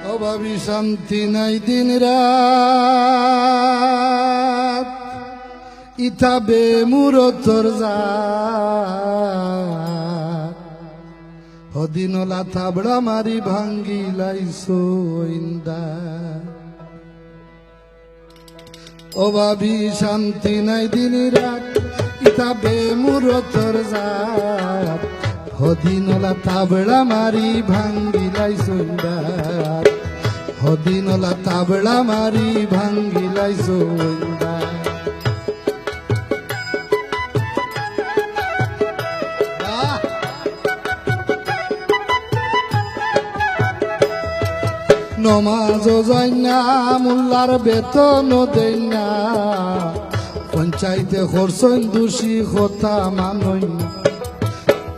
অভাবী শান্তি নাই দিন রাত ইতাবে মুরতর যা হদিনলা থাবড়া মারি ভাঙ্গি লাইছো ইন্দা অভাবী শান্তি নাই দিন রাত ইতাবে মুরতর যা হদিনলা তাবড়া মারি ভাঙ্গি লাইছো ইন্দা হদিনলা তাবড়া মারি ভাঙ্গি লাইছো ইন্দা নমাজও যাই না মোল্লার বেতন দেই না পঞ্চায়েতে খরচইন দোষী কথা মানই না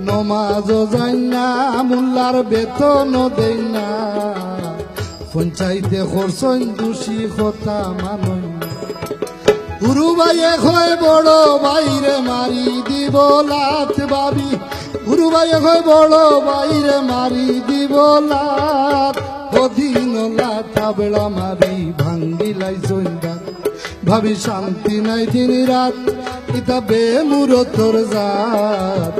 নমাজও যাই না মোল্লার বেতন দেই না পঞ্চায়েতে খরচইন দোষী কথা মানই না গুরু ভাইয়ে কয় বড় বাইরে মারি দিব লাত ভাবি গুরু ভাইয়ে কয় বড় বাইরে মারি দিব লাত হদিনলা তাবড়া মারি ভাঙ্গি লাইছো ইন্দা ভাবি শান্তি নাই দিন রাত ইতা বেমুরতর জাত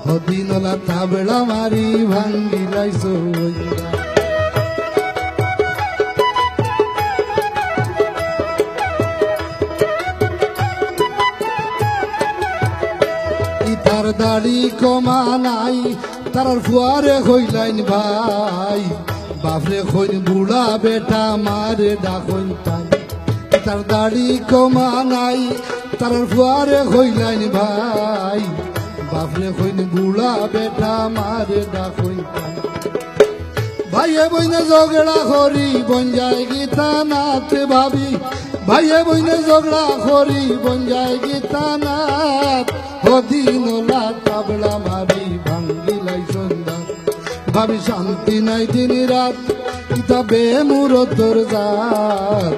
হদিনলা তাবড়া মারি ভাঙ্গি লাইছো ইন্দা ইতার দাড়ি কমা নাই তার ফুয়ারে হইলাইন ভাই বাপরে কইন বুড়া বেটা মারে ডাকইন তাই তার দাড়ি কমা নাই তার ফুয়ারে কইলাইন ভাই বাপরে কইন বুড়া বেটা মারে ডাকইন তাই ভাইয়ে বইনে ঝগড়া করি বন যায় গীতা নাথ ভাবি ভাইয়ে বইনে ঝগড়া করি বন যায় গীতা নাথ হদিনলা তাবড়া মারি ভাঙ্গি লাইছো ইন্দা ভাবি শান্তি নাই দিন রাত ইতা বেমুরতর জাত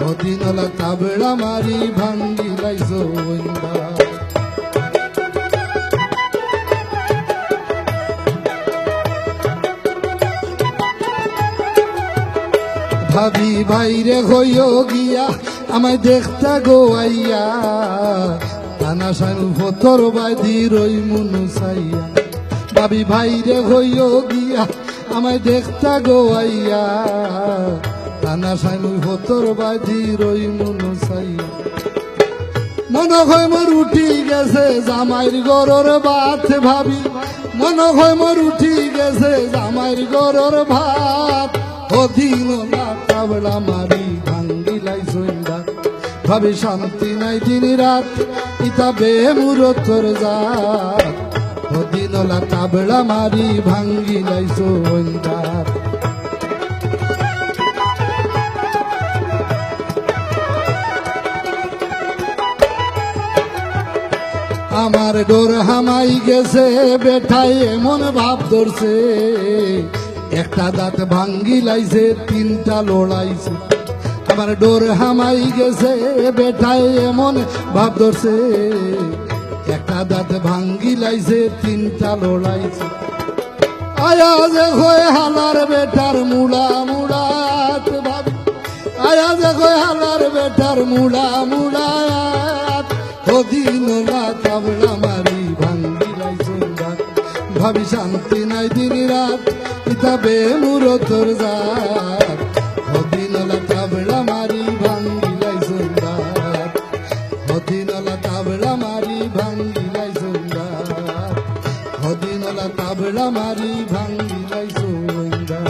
হদিনলা তাবড়া মারি ভাঙ্গি লাইছো ইন্দা ভাবি ভাইরে হইও গিয়া আমায় দেখতা গো আইয়া টানা সানু ফতর বাদি রই মুনু সাইয়া ভাবি ভাইরে হইও গিয়া আমায় দেখতা গো আইয়া টানা সানু ফতর বাদি রই মুনু সাইয়া মনে হয় মোর উঠি গেছে জামাইর গরর ভাত ভাবি মনে হয় মোর উঠি গেছে জামাইর গরর ভাত হদিনলা তাবড়া মারি ভাঙ্গি লাইছো ইন্দা ভাবি শান্তি নাই দিন রাত ইতা বেমুরতর জাত হদিনলা তাবড়া মারি ভাঙ্গি লাইছো ইন্দা আমার ডোর হামাই গেছে বেঠাই এমন ভাব ধরছে একটা দাঁত ভাঙ্গি লাইছে তিনটা লড়াইছে আমার ডোর হামাই গেছে বেঠাই এমন ভাব ধরছে একটা দাঁত ভাঙ্গি লাইছে তিনটা লড়াইছে আয়া যে হয়ে হালার বেটার মুড়া মুড়াত ভাবি আয়া যে হয়ে হালার বেটার মুড়া মুড়াত হদিনলা তাবড়া মারি ভাঙ্গি লাইছো ইন্দা ভাবি শান্তি নাই দিন রাত ইতা বেমুরতর জাত হদিনলা তাবড়া মারি ভাঙ্গি লাইছো ইন্দা হদিনলা তাবড়া মারি ভাঙ্গি লাইছো ইন্দা হদিনলা তাবড়া মারি ভাঙ্গি লাইছো ইন্দা